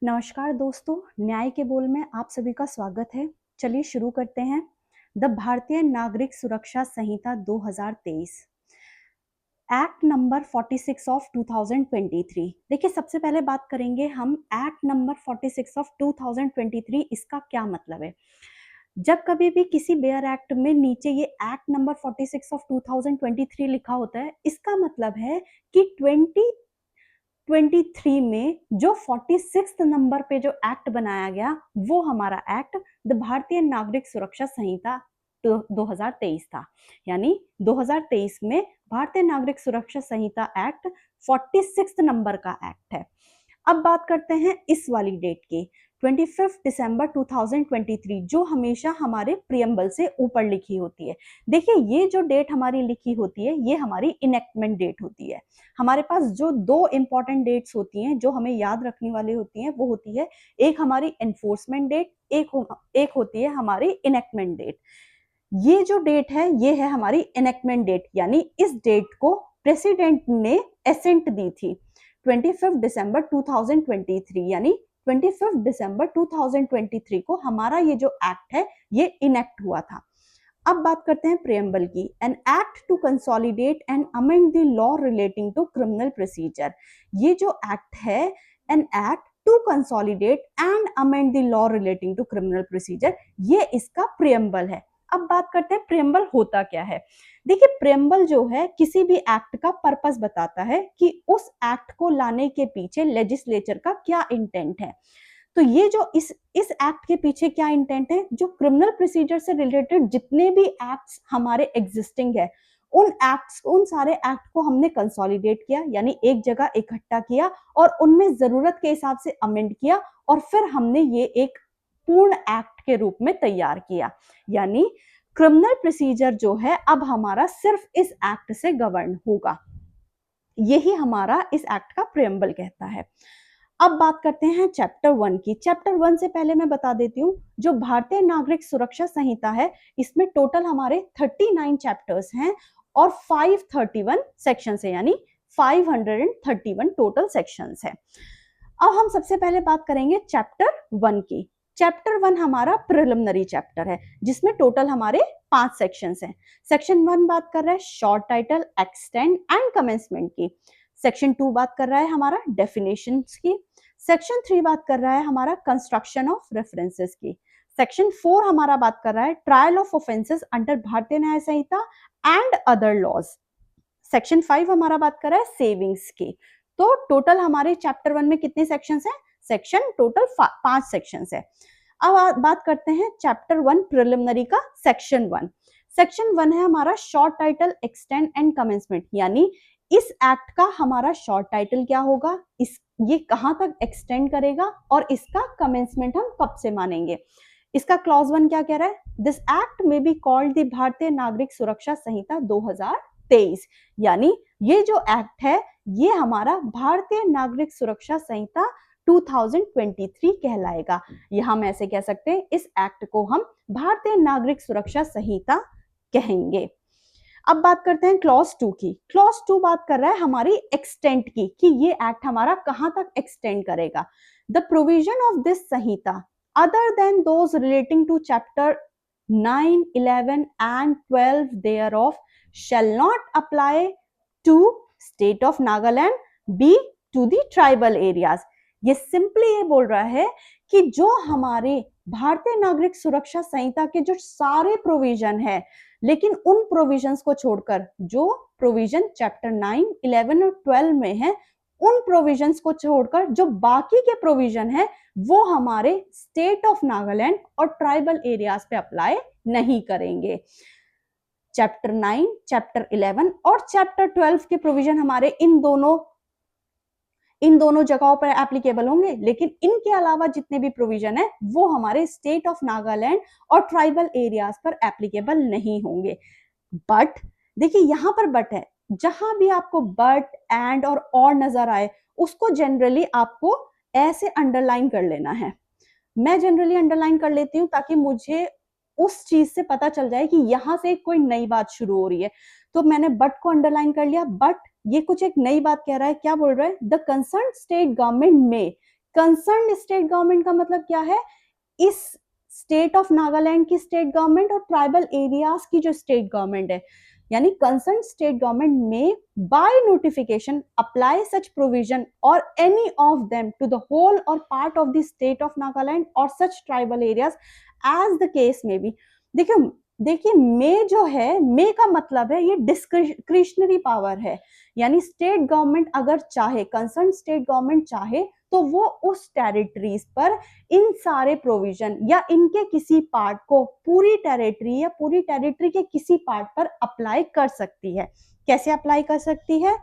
नमस्कार दोस्तों, न्याय के बोल में आप सभी का स्वागत है। चलिए शुरू करते हैं। The Bharatiya Nagarik Suraksha Sanhita 2023 act number 46 of 2023। देखिए, सबसे पहले बात करेंगे हम एक्ट नंबर 46 ऑफ 2023। इसका क्या मतलब है? जब कभी भी किसी बेयर एक्ट में नीचे ये एक्ट नंबर 46 ऑफ 2023 लिखा होता है, इसका मतलब है कि 2023 में जो 46 नंबर पे जो एक्ट बनाया गया, वो हमारा एक्ट द भारतीय नागरिक सुरक्षा संहिता 2023 था। यानी 2023 में भारतीय नागरिक सुरक्षा संहिता एक्ट 46 नंबर का एक्ट है। अब बात करते हैं इस वाली डेट की, 25 दिसंबर 2023, जो हमेशा हमारे प्रियम्बल से ऊपर लिखी होती है। देखिए, ये जो डेट हमारी लिखी होती है, ये हमारी इनेक्टमेंट डेट होती है। हमारे पास जो दो इंपॉर्टेंट डेट्स होती हैं जो हमें याद रखने वाली होती हैं, वो होती है एक हमारी एनफोर्समेंट डेट, एक होती है हमारी इनेक्टमेंट डेट। ये जो डेट है, ये है हमारी इनेक्टमेंट डेट, यानी इस डेट को प्रेसिडेंट ने एसेंट दी थी 25 दिसंबर 2023, यानी 25 दिसंबर 2023 को हमारा ये जो एक्ट है, ये इनेक्ट हुआ था। अब बात करते हैं प्रियम्बल की। An act to consolidate and amend the law relating to criminal procedure. ये जो एक्ट है, an act to consolidate and amend the law relating to criminal procedure, ये इसका प्रियम्बल है। अब बात करते हैं प्रियम्बल होता क्या है। देखिए, प्रियम्बल जो है किसी भी एक्ट का पर्पस बताता है कि उस एक्ट को लाने के पीछे लेजिस्लेचर का क्या इंटेंट है। तो ये जो इस एक्ट के पीछे क्या इंटेंट है, जो क्रिमिनल प्रोसीजर से रिलेटेड जितने भी एक्ट्स हमारे एग्जिस्टिंग है, उन सारे एक्ट को हमने कंसोलिडेट किया, यानी एक जगह इकट्ठा किया और उनमें जरूरत के हिसाब से अमेंड किया, और फिर हमने ये एक पूर्ण एक्ट के रूप में तैयार किया। यानी क्रिमिनल प्रोसीजर जो है, अब हमारा सिर्फ इस एक्ट से गवर्न होगा। यही हमारा इस एक्ट का प्रियम्बल कहता है। अब बात करते हैं चैप्टर 1 की। चैप्टर 1 से पहले मैं बता देती हूँ, जो भारतीय नागरिक सुरक्षा संहिता है, इसमें टोटल हमारे 39 चैप्टर्स हैं और 531 सेक्शंस है, यानी 531 टोटल सेक्शंस है। अब हम सबसे पहले बात करेंगे चैप्टर 1 की। चैप्टर 1 हमारा प्रिलिमिनरी चैप्टर है, जिसमें टोटल हमारे 5 सेक्शंस हैं। सेक्शन 1 बात कर रहा है short title, extend and commencement की। सेक्शन 2 बात कर रहा है हमारा डेफिनेशंस की। सेक्शन 3 बात कर रहा है हमारा कंस्ट्रक्शन ऑफ रेफरेंसेस की। सेक्शन 4 हमारा बात कर रहा है ट्रायल ऑफ ऑफेंसेस अंडर भारतीय न्याय संहिता एंड अदर लॉज। सेक्शन 5 हमारा बात कर रहा है सेविंग्स की। तो टोटल हमारे चैप्टर 1 में कितने सेक्शंस हैं? सेक्शन टोटल 5 सेक्शंस है। अब बात करते हैं चैप्टर 1 प्रिलिमिनरी का। सेक्शन 1 है हमारा short title, extend and commencement, यानी इस एक्ट का हमारा शॉर्ट टाइटल क्या होगा, ये कहां तक एक्सटेंड करेगा और इसका कमेंसमेंट हम कब से मानेंगे। इसका क्लॉज 1 क्या कह रहा है? दिस एक्ट में be called the Bharatiya Nagarik Suraksha Sanhita 2023, यानी ये जो एक्ट है, ये हमारा भारतीय नागरिक सुरक्षा संहिता 2023 कहलाएगा। यह हम ऐसे कह सकते हैं, इस एक्ट को हम भारतीय नागरिक सुरक्षा संहिता कहेंगे। अब बात करते हैं क्लॉज 2 की। क्लॉज 2 बात कर रहा है हमारी एक्सटेंट की, कि ये एक्ट हमारा कहां तक एक्सटेंड करेगा। The provision of this Sanhita other than those relating to chapter 9, 11 and 12 thereof shall not apply to state of Nagaland, be to the tribal areas। ये सिंपली ये बोल रहा है कि जो हमारे भारतीय नागरिक सुरक्षा संहिता के जो सारे प्रोविजन है, लेकिन उन प्रोविजंस को छोड़कर जो प्रोविजन चैप्टर 9, 11 और 12 में है, उन प्रोविजंस को छोड़कर जो बाकी के प्रोविजन है, वो हमारे स्टेट ऑफ नागालैंड और ट्राइबल एरियाज पे अप्लाई नहीं करेंगे। चैप्टर 9, चैप्टर 11 और चैप्टर 12 के प्रोविजन हमारे इन दोनों जगहों पर एप्लीकेबल होंगे, लेकिन इनके अलावा जितने भी प्रोविजन है, वो हमारे स्टेट ऑफ नागालैंड और ट्राइबल एरियाज पर एप्लीकेबल नहीं होंगे। बट देखिए, यहां पर बट है, जहां भी आपको बट, एंड और नजर आए, उसको जनरली आपको ऐसे अंडरलाइन कर लेना है। मैं जनरली अंडरलाइन कर लेती हूँ ताकि मुझे उस चीज से पता चल जाए कि यहां से कोई नई बात शुरू हो रही है। तो मैंने बट को अंडरलाइन कर लिया। बट ये कुछ एक नई बात कह रहा है। क्या बोल रहा है? द कंसर्न स्टेट गवर्नमेंट में कंसर्न स्टेट गवर्नमेंट का मतलब क्या है, इस स्टेट ऑफ नागालैंड की स्टेट गवर्नमेंट और ट्राइबल एरियाज की जो स्टेट गवर्नमेंट है, यानी कंसर्न स्टेट गवर्नमेंट में by notification apply such provision और any of them to the whole और part of the state of Nagaland और such tribal areas as the case may be. देखिए देखिए मे जो है, मे का मतलब है ये डिस्क्रिशनरी पावर है, यानी स्टेट गवर्नमेंट अगर चाहे, कंसर्न स्टेट गवर्नमेंट चाहे तो वो उस टेरिटरीज पर इन सारे प्रोविजन या इनके किसी पार्ट को पूरी टेरिटरी या पूरी टेरिटरी के किसी पार्ट पर अप्लाई कर सकती है। कैसे अप्लाई कर सकती है,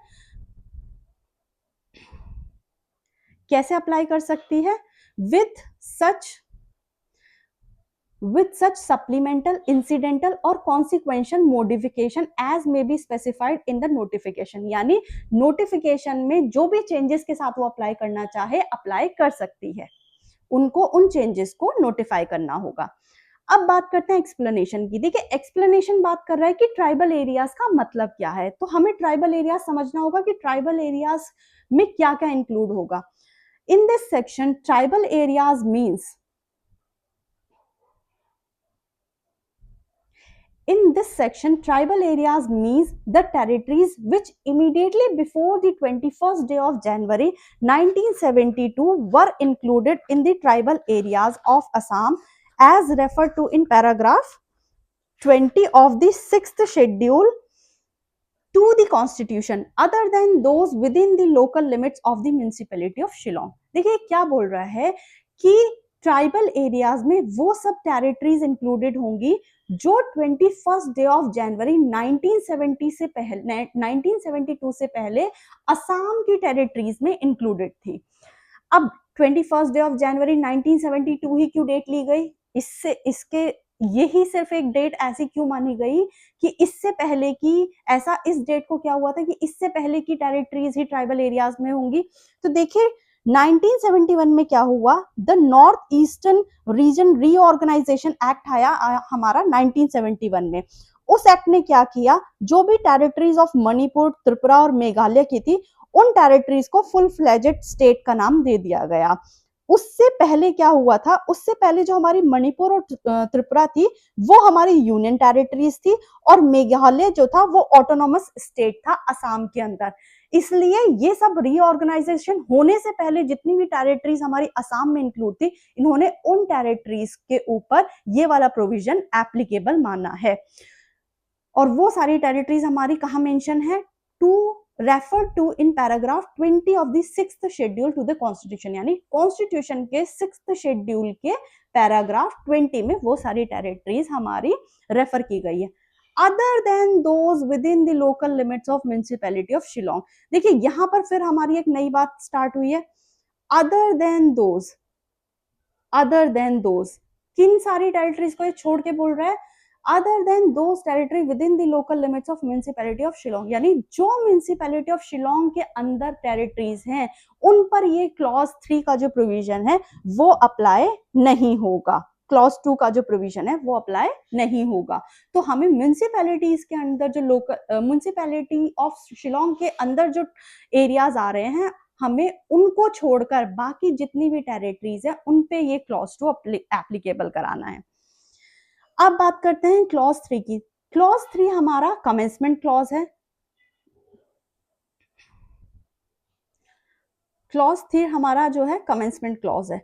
कैसे अप्लाई कर सकती है, विथ such supplemental, incidental और consequential modification as may be specified in the notification, यानी नोटिफिकेशन में जो भी चेंजेस के साथ वो अप्लाई करना चाहे अप्लाई कर सकती है, उनको उन चेंजेस को नोटिफाई करना होगा। अब बात करते हैं एक्सप्लेनेशन की। देखिए एक्सप्लेनेशन बात कर रहा है कि ट्राइबल एरियाज का मतलब क्या है, तो हमें ट्राइबल एरियाज समझना होगा कि ट्राइबल एरियाज में क्या क्या इंक्लूड होगा। In this section tribal areas means, in this section tribal areas means the territories which immediately before the 21st day of January 1972 were included in the tribal areas of Assam as referred to in paragraph 20 of the 6th schedule to the constitution other than those within the local limits of the municipality of Shillong। देखिए क्या बोल रहा है कि tribal areas में वो सब territories included होंगी जो 21 डे ऑफ जनवरी 1970 से पहले 1972 से पहले असम की टेरिटरीज में इंक्लूडेड थी। अब 21 डे ऑफ जनवरी 1972 ही क्यों डेट ली गई, इससे इसके यही सिर्फ एक डेट ऐसी क्यों मानी गई कि इससे पहले की, ऐसा इस डेट को क्या हुआ था कि इससे पहले की टेरिटरीज ही ट्राइबल एरियाज में होंगी। तो देखिए 1971 में क्या हुआ, the north eastern region reorganisation act आया हमारा 1971 में। उस एक्ट ने क्या किया, जो भी टेरिटरीज ऑफ मणिपुर, त्रिपुरा और मेघालय की थी उन टेरिटरीज को फुल फ्लेजेड स्टेट का नाम दे दिया गया। उससे पहले क्या हुआ था, उससे पहले जो हमारी मणिपुर और त्रिपुरा थी वो हमारी यूनियन टेरिटरीज थी और मेघालय जो था वो ऑटोनोमस स्टेट था असम के अंदर। इसलिए ये सब रीऑर्गेनाइजेशन होने से पहले जितनी भी टेरिटरीज हमारी असम में इंक्लूड थी, इन्होंने उन टेरिटरीज के ऊपर ये वाला प्रोविजन एप्लीकेबल माना है। और वो सारी टेरिटरीज हमारी कहाँ मेंशन है, to refer to in paragraph 20 of the 6th schedule to the constitution, यानी कॉन्स्टिट्यूशन के 6th शेड्यूल के पैराग्राफ 20 में वो सारी टेरिटरीज हमारी रेफर की गई है। Other than those with in the local limits of municipality of Shillong. देखिए यहां पर फिर हमारी एक नई बात स्टार्ट हुई है, other than those. Other than those किन सारी टेरिटरीज को ये छोड़ के बोल रहा है, other than those territory with in the local limits of municipality of Shillong, यानी जो म्युनिसिपैलिटी ऑफ शिलोंग के अंदर टेरिटरीज हैं उन पर ये क्लॉज 3 का जो प्रोविजन है वो अप्लाई नहीं होगा। क्लॉज 2 का जो प्रोविजन है वो अप्लाई नहीं होगा। तो हमें म्युनिसिपैलिटीज के अंदर जो लोकल म्युनिसिपैलिटी ऑफ शिलोंग के अंदर जो एरियाज आ रहे हैं, हमें उनको छोड़कर बाकी जितनी भी टेरिटरीज है उन पे ये क्लॉज 2 एप्लीकेबल कराना है। अब बात करते हैं क्लॉज 3 की। क्लॉज 3 हमारा कमेंसमेंट क्लॉज है। क्लॉज 3 हमारा जो है कमेंसमेंट क्लॉज है।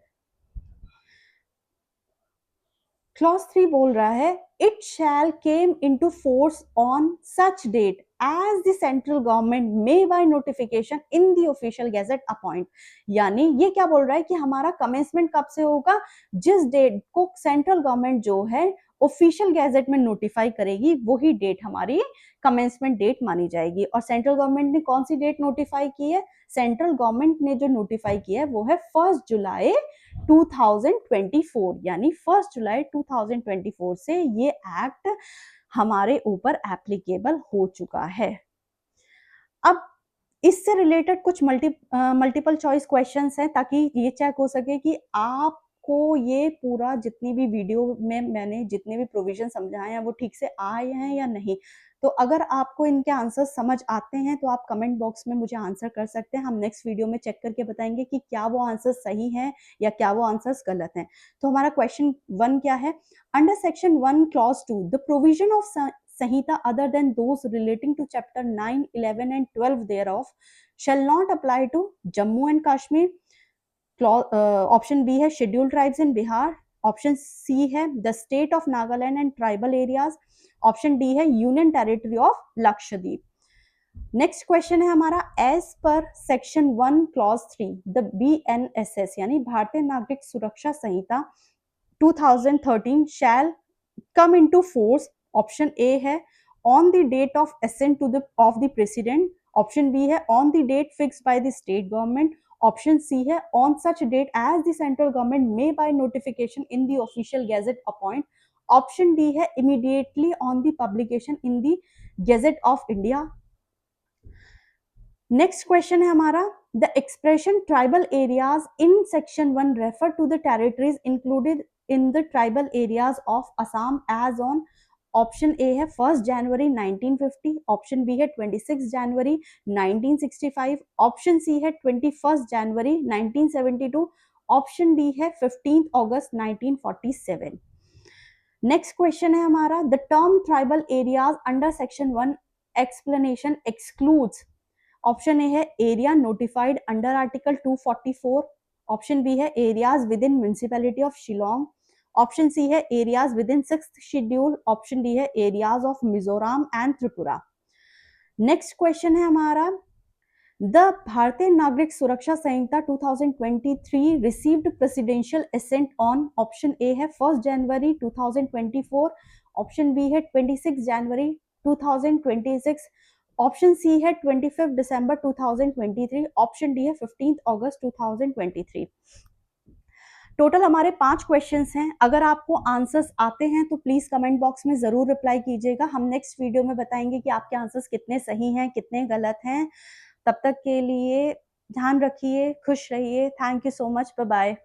क्लॉज 3 बोल रहा है, it shall came into force on such date as the central government may by notification in the official gazette appoint. यानी ये क्या बोल रहा है कि हमारा कमेंसमेंट कब से होगा, जिस डेट को सेंट्रल गवर्नमेंट जो है ऑफिशियल गैजेट में नोटिफाई करेगी वही डेट हमारी कमेंसमेंट डेट मानी जाएगी। और सेंट्रल गवर्नमेंट ने कौन सी डेट नोटिफाई की है, सेंट्रल गवर्नमेंट ने जो नोटिफाई किया है वो है 1 जुलाई 2024, यानी 1 जुलाई 2024 से ये एक्ट हमारे ऊपर एप्लीकेबल हो चुका है। अब इससे रिलेटेड कुछ मल्टीपल चॉइस क्वेश्चंस हैं ताकि ये चेक हो सके कि आप आपको ये पूरा जितनी भी वीडियो में मैंने जितने भी प्रोविजन समझाए हैं वो ठीक से आए हैं या नहीं। तो अगर आपको इनके आंसर्स समझ आते हैं तो आप कमेंट बॉक्स में मुझे आंसर कर सकते हैं। हम नेक्स्ट वीडियो में चेक करके बताएंगे कि क्या वो आंसर्स सही हैं या क्या वो आंसर्स गलत हैं। तो हमारा क्वेश्चन 1 क्या है? Under section 1 clause 2 the provision of Sanhita other than those relating to chapter 9, 11 एंड 12 thereof shall not apply to Jammu and Kashmir. Option B है scheduled tribes in Bihar. Option C है the state of Nagaland and tribal areas. Option D है union territory of Lakshadweep. Next question है हमारा, as per section 1 clause 3 the BNSS यानी Bharatiya Nagarik Suraksha Sanhita 2013 shall come into force. Option A है on the date of assent to the of the president. Option B है on the date fixed by the state government. Option C है on such date as the central government may by notification in the official gazette appoint. Option D है immediately on the publication in the gazette of India. Next question है हमारा, the expression tribal areas in section 1 refer to the territories included in the tribal areas of Assam as on. Option A है 1 जनवरी 1950। Option B है 26 जनवरी 1965। Option C है 21 जनवरी 1972। Option D है 15 अगस्त 1947। Next question है हमारा, the term tribal areas under section 1 explanation excludes. Option A है area notified under article 244। Option B है areas within municipality of Shillong. Option C है areas within 6th schedule. Option D है areas of Mizoram and Tripura. Next question है हमारा, the Bharatiya Nagarik Suraksha Sanhita 2023 received presidential assent on. Option A है 1 जनवरी 2024। Option B है 26 जनवरी 2026। Option C है 25 दिसंबर 2023। Option D है 15 अगस्त 2023। Total हमारे 5 questions हैं। अगर आपको आंसर्स आते हैं तो प्लीज कमेंट बॉक्स में जरूर रिप्लाई कीजिएगा। हम नेक्स्ट वीडियो में बताएंगे कि आपके आंसर्स कितने सही हैं कितने गलत हैं। तब तक के लिए ध्यान रखिए, खुश रहिए। Thank you so much, bye bye.